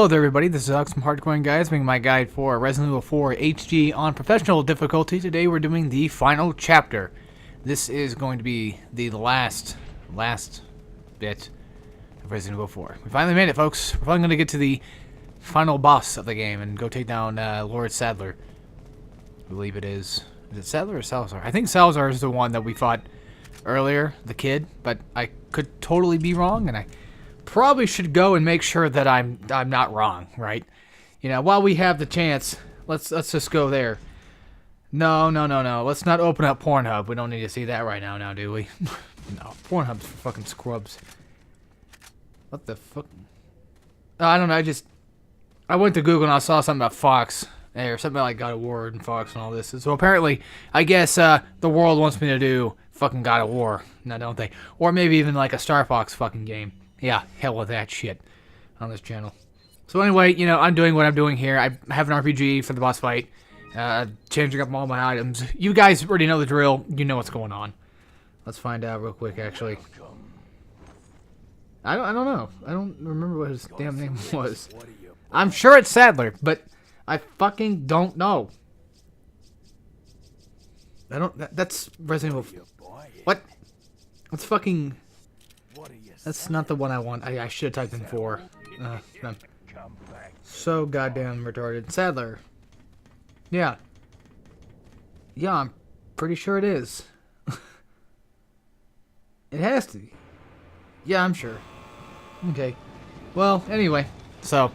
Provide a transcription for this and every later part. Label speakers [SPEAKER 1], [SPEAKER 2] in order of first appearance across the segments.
[SPEAKER 1] Hello there everybody, this is Alex from Hardcorian Guys, making my guide for Resident Evil 4 HD on professional difficulty. Today we're doing the final chapter. This is going to be the last bit of Resident Evil 4. We finally made it, folks. We're finally going to get to the final boss of the game and go take down Lord Sadler. I believe it is. Is it Sadler or Salazar? I think Salazar is the one that we fought earlier, the kid, but I could totally be wrong, and I probably should go and make sure that I'm not wrong, right? You know, while we have the chance, let's just go there. No. Let's not open up Pornhub. We don't need to see that right now, do we? No, Pornhub's for fucking scrubs. What the fuck? I don't know. I went to Google and I saw something about Fox, or something like God of War and Fox and all this. So apparently, I guess the world wants me to do fucking God of War. No, don't they? Or maybe even like a Star Fox fucking game. Yeah, hell with that shit on this channel. So anyway, you know, I'm doing what I'm doing here. I have an RPG for the boss fight. Changing up all my items. You guys already know the drill. You know what's going on. Let's find out real quick, actually. I don't know. I don't remember what his damn name was. I'm sure it's Sadler, but I fucking don't know. That's Resident Evil. What? That's fucking... That's not the one I want. I should have typed in 4. I'm so goddamn retarded. Sadler. Yeah. Yeah, I'm pretty sure it is. It has to be. Yeah, I'm sure. Okay. Well, anyway. So,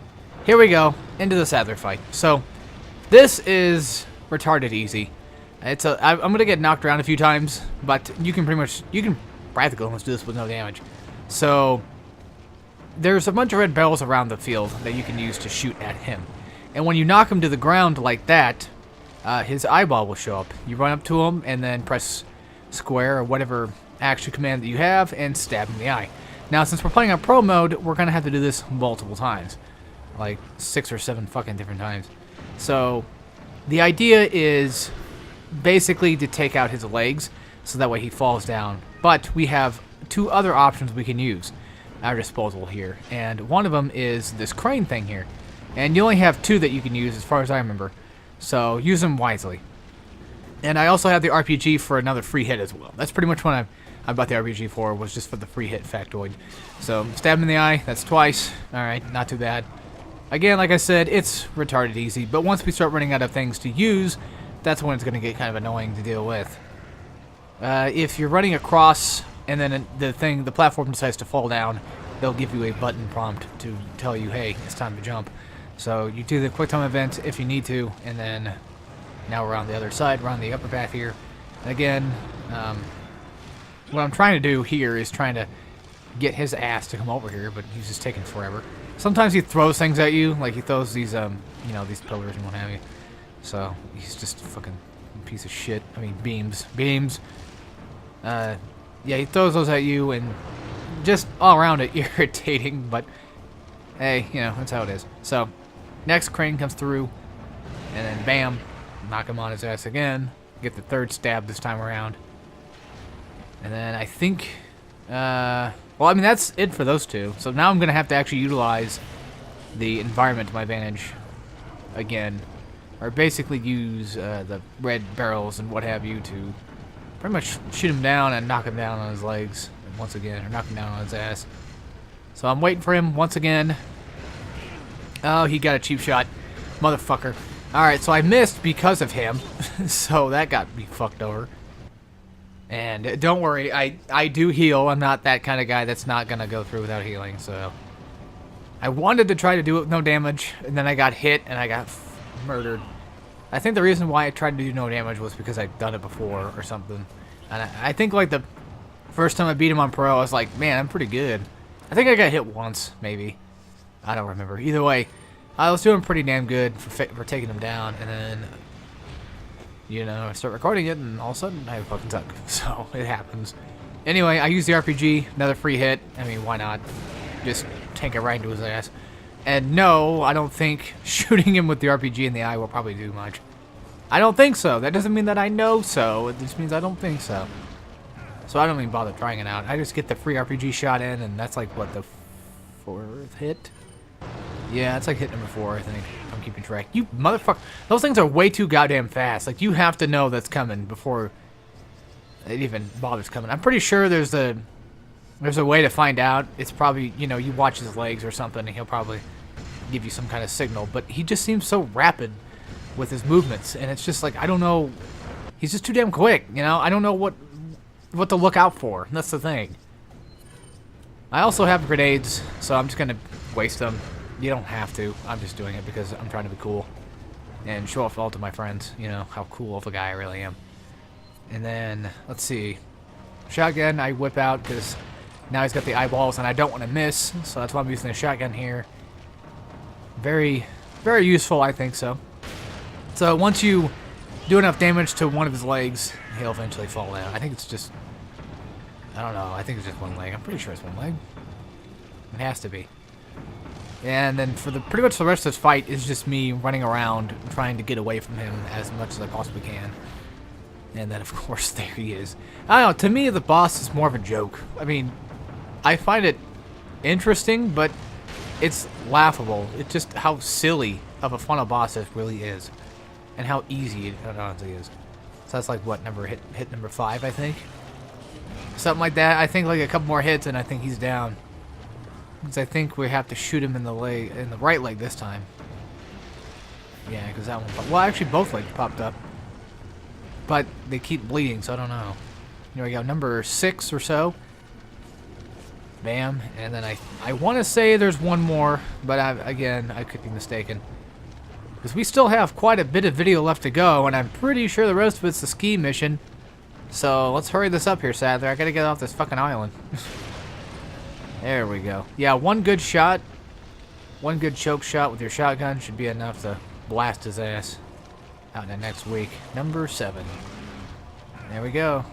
[SPEAKER 1] here we go. Into the Sadler fight. So, this is retarded easy. I'm gonna get knocked around a few times, but you can practically almost do this with no damage. So, there's a bunch of red barrels around the field that you can use to shoot at him. And when you knock him to the ground like that, his eyeball will show up. You run up to him and then press square or whatever action command that you have and stab him in the eye. Now, since we're playing on pro mode, we're going to have to do this multiple times. Like 6 or 7 fucking different times. So, the idea is basically to take out his legs so that way he falls down. But we have 2 other options we can use at our disposal here, and one of them is this crane thing here, and you only have 2 that you can use as far as I remember, so use them wisely. And I also have the RPG for another free hit as well. That's pretty much what I bought the RPG for, was just for the free hit factoid. So stab him in the eye, that's twice. Alright, not too bad. Again, like I said, it's retarded easy, but once we start running out of things to use, that's when it's going to get kind of annoying to deal with. If you're running across and then the platform decides to fall down, they'll give you a button prompt to tell you, hey, it's time to jump. So you do the quick time event if you need to, and then now we're on the other side, we're on the upper path here. And again, what I'm trying to do here is trying to get his ass to come over here, but he's just taking forever. Sometimes he throws things at you, like he throws these, you know, these pillars and what have you. So he's just a fucking piece of shit. I mean, beams. Yeah, he throws those at you, and just all around it irritating, but hey, you know, that's how it is. So, next crane comes through, and then bam, knock him on his ass again, get the 3rd stab this time around. And then I think, well, I mean, that's it for those 2. So now I'm going to have to actually utilize the environment to my advantage again, or basically use the red barrels and what have you to pretty much shoot him down and knock him down on his legs once again, or knock him down on his ass. So I'm waiting for him once again. Oh, he got a cheap shot. Motherfucker. Alright, so I missed because of him. So that got me fucked over. And don't worry, I do heal. I'm not that kind of guy that's not going to go through without healing. So I wanted to try to do it with no damage, and then I got hit and I got murdered. I think the reason why I tried to do no damage was because I'd done it before or something. And I think like the first time I beat him on pro, I was like, man, I'm pretty good. I think I got hit once, maybe. I don't remember. Either way, I was doing pretty damn good for taking him down. And then, you know, I start recording it, and all of a sudden, I fucking suck. So, it happens. Anyway, I used the RPG, another free hit. I mean, why not? Just tank it right into his ass. And no, I don't think shooting him with the RPG in the eye will probably do much. I don't think so. That doesn't mean that I know so. It just means I don't think so. So I don't even bother trying it out. I just get the free RPG shot in, and that's like, what, the 4th hit? Yeah, it's like hit number 4, I think. I'm keeping track. You motherfucker. Those things are way too goddamn fast. Like, you have to know that's coming before it even bothers coming. I'm pretty sure there's a way to find out. It's probably, you know, you watch his legs or something, and he'll probably give you some kind of signal. But he just seems so rapid with his movements, and it's just like, I don't know. He's just too damn quick, you know? I don't know what to look out for. That's the thing. I also have grenades, so I'm just going to waste them. You don't have to. I'm just doing it because I'm trying to be cool and show off all to my friends, you know, how cool of a guy I really am. And then, let's see. Shotgun, I whip out because now he's got the eyeballs and I don't want to miss, so that's why I'm using the shotgun here. Very, very useful, I think so. So once you do enough damage to one of his legs, he'll eventually fall down. I think it's just, I don't know, I think it's just one leg. I'm pretty sure it's one leg. It has to be. And then for pretty much the rest of this fight is just me running around trying to get away from him as much as I possibly can. And then of course there he is. I don't know, to me the boss is more of a joke. I mean, I find it interesting, but it's laughable. It's just how silly of a fun a boss this really is. And how easy it honestly is. So that's like what, hit number 5, I think? Something like that. I think like a couple more hits and I think he's down. Because I think we have to shoot him in the right leg this time. Yeah, because that one popped. Well, actually both legs popped up. But they keep bleeding, so I don't know. Here we go, number 6 or so. Bam. And then I want to say there's one more, but again, I could be mistaken. Because we still have quite a bit of video left to go, and I'm pretty sure the rest of it's the ski mission. So let's hurry this up here, Sadler. I gotta get off this fucking island. There we go. Yeah, one good shot, one good choke shot with your shotgun should be enough to blast his ass out in the next week. Number 7. There we go.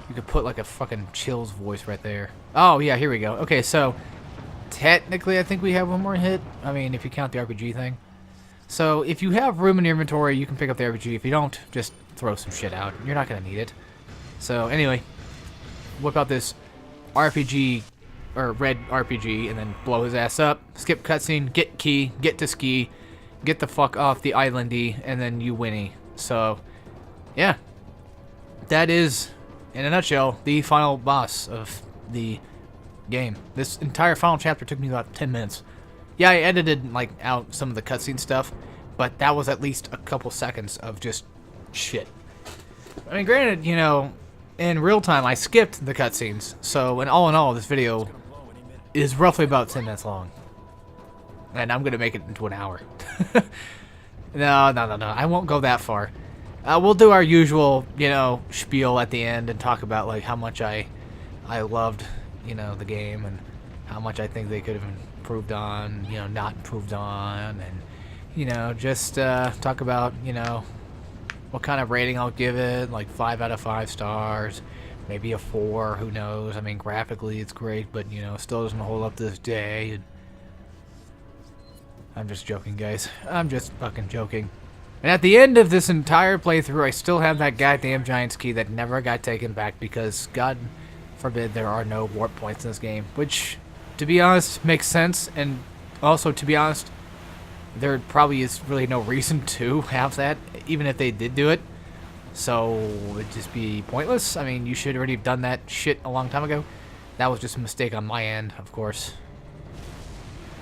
[SPEAKER 1] You could put like a fucking Chill's voice right there. Oh, yeah, here we go. Okay, so technically I think we have one more hit. I mean, if you count the RPG thing. So if you have room in your inventory, you can pick up the RPG. If you don't, just throw some shit out. You're not going to need it. So anyway, whip out this RPG, or red RPG, and then blow his ass up. Skip cutscene, get key, get to ski, get the fuck off the islandy, and then you winnie. So, yeah. That is, in a nutshell, the final boss of the game. This entire final chapter took me about 10 minutes. Yeah, I edited like out some of the cutscene stuff, but that was at least a couple seconds of just shit. I mean, granted, you know, in real time I skipped the cutscenes, so in all, this video is roughly about 10 minutes long. And I'm gonna make it into an hour. No, I won't go that far. We'll do our usual, you know, spiel at the end and talk about like how much I loved, you know, the game and how much I think they could have improved on, you know, not improved on, and you know, just talk about, you know, what kind of rating I'll give it, like 5 out of 5 stars, maybe a 4, who knows. I mean, graphically it's great, but you know, still doesn't hold up to this day. And I'm just joking, guys. I'm just fucking joking. And at the end of this entire playthrough, I still have that goddamn Giant's Key that never got taken back because, God forbid, there are no warp points in this game. Which, to be honest, makes sense. And also, to be honest, there probably is really no reason to have that, even if they did do it. So, it'd just be pointless. I mean, you should already have done that shit a long time ago. That was just a mistake on my end, of course.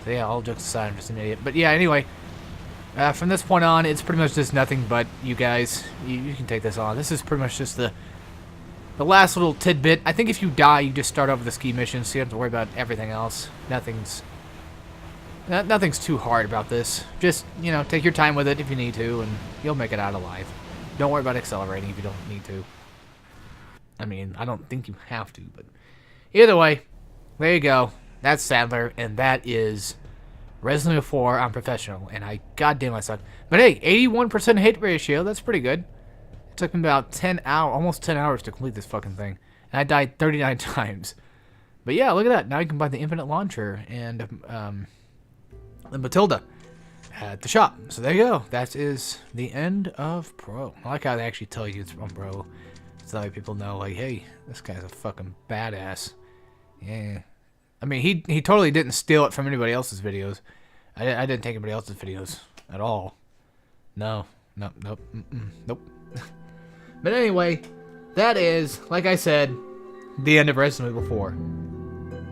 [SPEAKER 1] So yeah, all jokes aside, I'm just an idiot. But yeah, anyway, from this point on, it's pretty much just nothing but you guys. You can take this on. This is pretty much just the last little tidbit. I think if you die, you just start over the ski mission, so you don't have to worry about everything else. Nothing's too hard about this. Just, you know, take your time with it if you need to, and you'll make it out alive. Don't worry about accelerating if you don't need to. I mean, I don't think you have to, but either way, there you go. That's Sadler, and that is Resident Evil 4 on Professional, and goddamn I suck. But hey, 81% hit ratio, that's pretty good. It took me about 10 hours, almost 10 hours to complete this fucking thing, and I died 39 times. But yeah, look at that. Now you can buy the Infinite Launcher and the Matilda at the shop. So there you go. That is the end of Pro. I like how they actually tell you it's from Pro. So that way people know, like, hey, this guy's a fucking badass. Yeah. I mean, he totally didn't steal it from anybody else's videos. I didn't take anybody else's videos at all. No. Nope. Nope. But anyway, that is, like I said, the end of Resident Evil 4.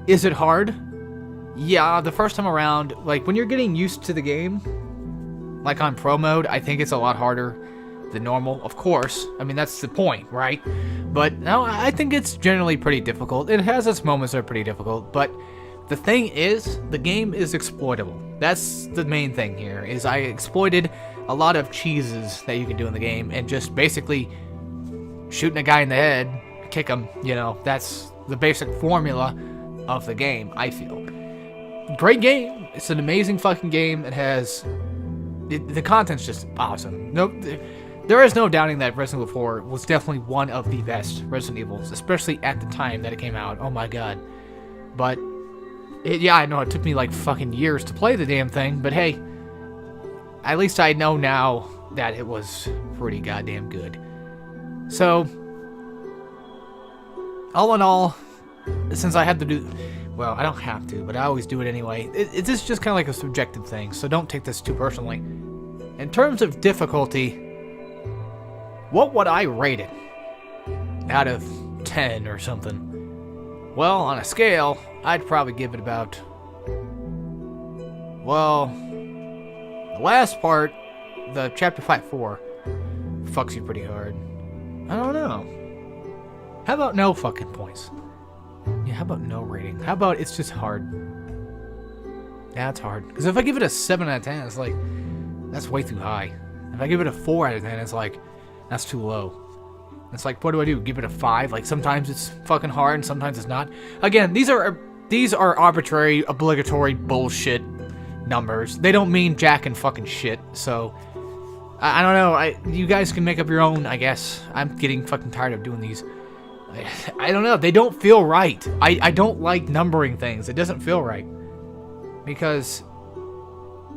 [SPEAKER 1] Is it hard? Yeah, the first time around, like, when you're getting used to the game, like on pro mode, I think it's a lot harder than normal. Of course. I mean, that's the point, right? But no, I think it's generally pretty difficult. It has its moments that are pretty difficult, but the thing is, the game is exploitable. That's the main thing here, is I exploited a lot of cheeses that you can do in the game, and just basically shooting a guy in the head, kick him, you know, that's the basic formula of the game, I feel. Great game. It's an amazing fucking game. It has... the content's just awesome. Nope. There is no doubting that Resident Evil 4 was definitely one of the best Resident Evils, especially at the time that it came out. Oh my god. But, yeah, I know it took me like fucking years to play the damn thing, but hey, at least I know now that it was pretty goddamn good. So, all in all, since I had to do... Well, I don't have to, but I always do it anyway. It's just kind of like a subjective thing, so don't take this too personally. In terms of difficulty, what would I rate it? Out of 10 or something? Well, on a scale, I'd probably give it about... Well, the last part, the Chapter 5-4, fucks you pretty hard. I don't know. How about no fucking points? Yeah, how about no rating? How about it's just hard? Yeah, it's hard. Because if I give it a 7 out of 10, it's like, that's way too high. If I give it a 4 out of 10, it's like, that's too low. It's like, what do? Give it a 5? Like, sometimes it's fucking hard and sometimes it's not. Again, these are arbitrary, obligatory bullshit numbers. They don't mean jack and fucking shit, so... I don't know. You guys can make up your own, I guess. I'm getting fucking tired of doing these. I don't know. They don't feel right. I don't like numbering things. It doesn't feel right. Because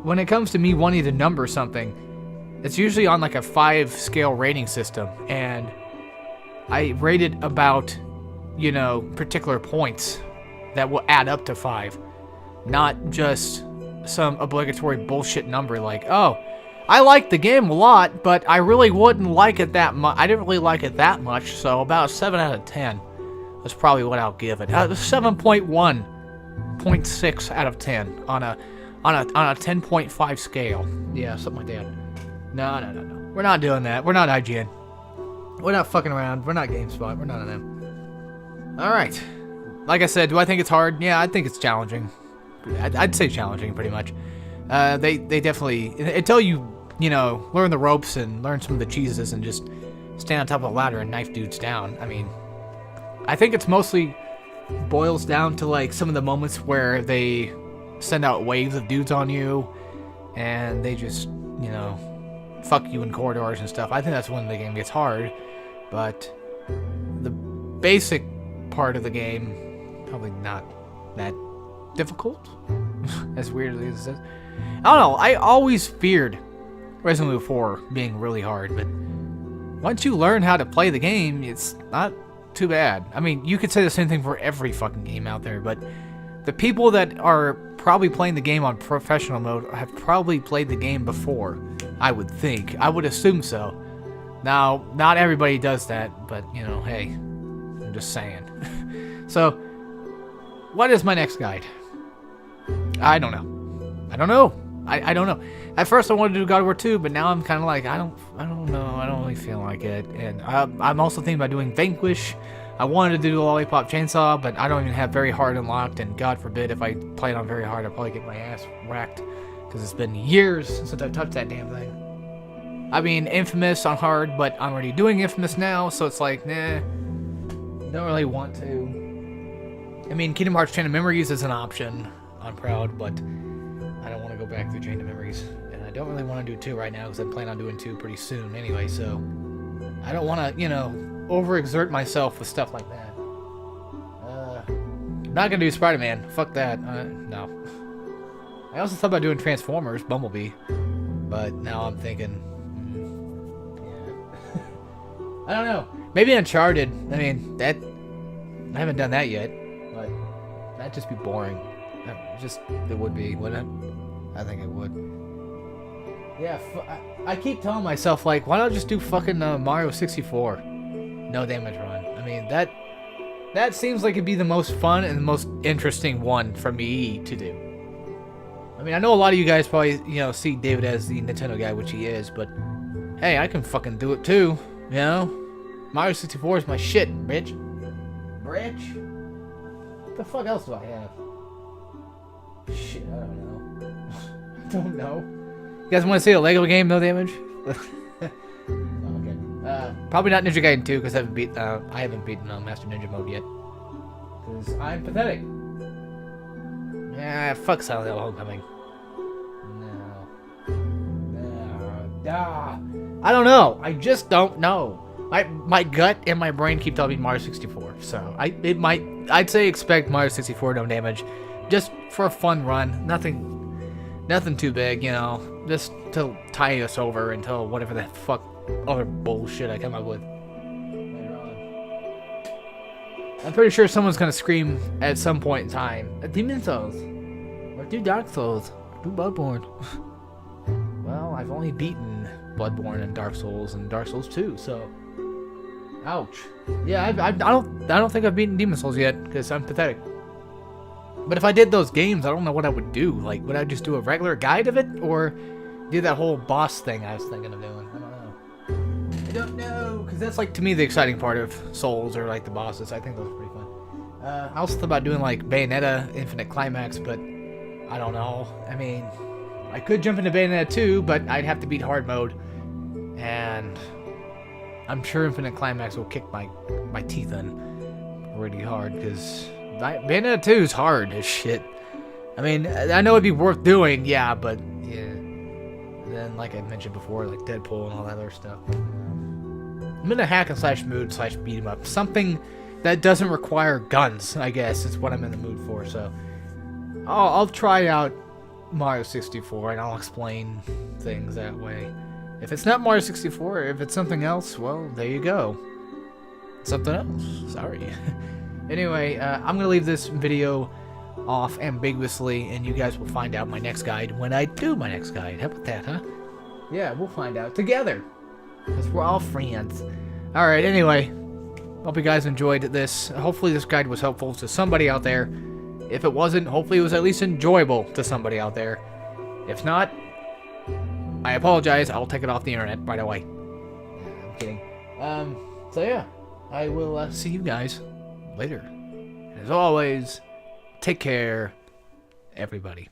[SPEAKER 1] when it comes to me wanting to number something, it's usually on like a 5-scale rating system. And I rate it about, you know, particular points that will add up to 5. Not just some obligatory bullshit number like, oh, I like the game a lot, but I really wouldn't like it that much. I didn't really like it that much, so about a 7 out of 10 is probably what I'll give it. 7.1, 0.6 out of 10 on a 10.5 scale. Yeah, something like that. No. We're not doing that. We're not IGN. We're not fucking around. We're not GameSpot. We're none of them. All right. Like I said, do I think it's hard? Yeah, I think it's challenging. I'd say challenging, pretty much. They definitely, until you know, learn the ropes and learn some of the cheeses and just stand on top of a ladder and knife dudes down. I mean, I think it's mostly boils down to like some of the moments where they send out waves of dudes on you and they just, you know, fuck you in corridors and stuff. I think that's when the game gets hard, but the basic part of the game, probably not that difficult, as weirdly as it is. I don't know, I always feared Resident Evil 4 being really hard, but once you learn how to play the game, it's not too bad. I mean, you could say the same thing for every fucking game out there, but the people that are probably playing the game on professional mode have probably played the game before, I would think. I would assume so. Now, not everybody does that, but, you know, hey, I'm just saying. So, what is my next guide? I don't know. I don't know. At first I wanted to do God of War 2, but now I'm kind of like, I don't know. I don't really feel like it. And I'm also thinking about doing Vanquish. I wanted to do the Lollipop Chainsaw, but I don't even have very hard unlocked, and God forbid if I play it on very hard, I'll probably get my ass whacked, because it's been years since I've touched that damn thing. I mean, Infamous on hard, but I'm already doing Infamous now, so it's like, nah, don't really want to. I mean, Kingdom Hearts Chain of Memories is an option on Proud, but I don't want to go back to Chain of Memories, and I don't really want to do 2 right now, because I plan on doing 2 pretty soon anyway, so I don't want to, you know, overexert myself with stuff like that. I'm not gonna do Spider-Man. Fuck that. No. I also thought about doing Transformers, Bumblebee, but now I'm thinking, yeah. I don't know. Maybe Uncharted. I mean, I haven't done that yet, but That'd just be boring. It would be, wouldn't it? I think it would. Yeah, I keep telling myself, like, why not just do fucking Mario 64? No damage run. I mean, that seems like it'd be the most fun and the most interesting one for me to do. I mean, I know a lot of you guys probably, see David as the Nintendo guy, which he is, but hey, I can fucking do it too, you know? Mario 64 is my shit, bitch. Bitch? What the fuck else do I have? Shit, I don't know. I don't know. You guys want to see a Lego game, no damage? Okay. Probably not Ninja Gaiden 2, because I haven't beaten Master Ninja mode yet. Because I'm pathetic. Yeah, fuck Silent Hill Homecoming. No. I don't know. I just don't know. My gut and my brain keep telling me Mario 64. So I'd say expect Mario 64 no damage, just for a fun run. Nothing too big, just to tie us over until whatever the fuck other bullshit I come up with later on. I'm pretty sure someone's gonna scream at some point in time, Demon Souls, or do Dark Souls, or do Bloodborne. Well, I've only beaten Bloodborne and Dark Souls 2, so ouch. Yeah, I don't think I've beaten Demon Souls yet because I'm pathetic. But if I did those games, I don't know what I would do. Like, would I just do a regular guide of it, or do that whole boss thing I was thinking of doing? I don't know, because that's, like, to me, the exciting part of Souls, or, like, the bosses. I think those are pretty fun. I also thought about doing, like, Bayonetta Infinite Climax, but I don't know. I mean, I could jump into Bayonetta 2, but I'd have to beat hard mode, and I'm sure Infinite Climax will kick my teeth in really hard, because Bayonetta 2 is hard as shit. I mean, I know it'd be worth doing, yeah, but yeah. And then, like I mentioned before, like Deadpool and all that other stuff. I'm in a hack and slash mood slash beat 'em up. Something that doesn't require guns, I guess, is what I'm in the mood for. So I'll try out Mario 64 and I'll explain things that way. If it's not Mario 64, if it's something else, well, there you go. Something else. Sorry. Anyway, I'm going to leave this video off ambiguously, and you guys will find out my next guide when I do my next guide. How about that, huh? Yeah, we'll find out together, because we're all friends. Alright, anyway, hope you guys enjoyed this. Hopefully this guide was helpful to somebody out there. If it wasn't, hopefully it was at least enjoyable to somebody out there. If not, I apologize. I'll take it off the internet right away. I'm kidding. So yeah, I will see you guys later. As always, take care, everybody.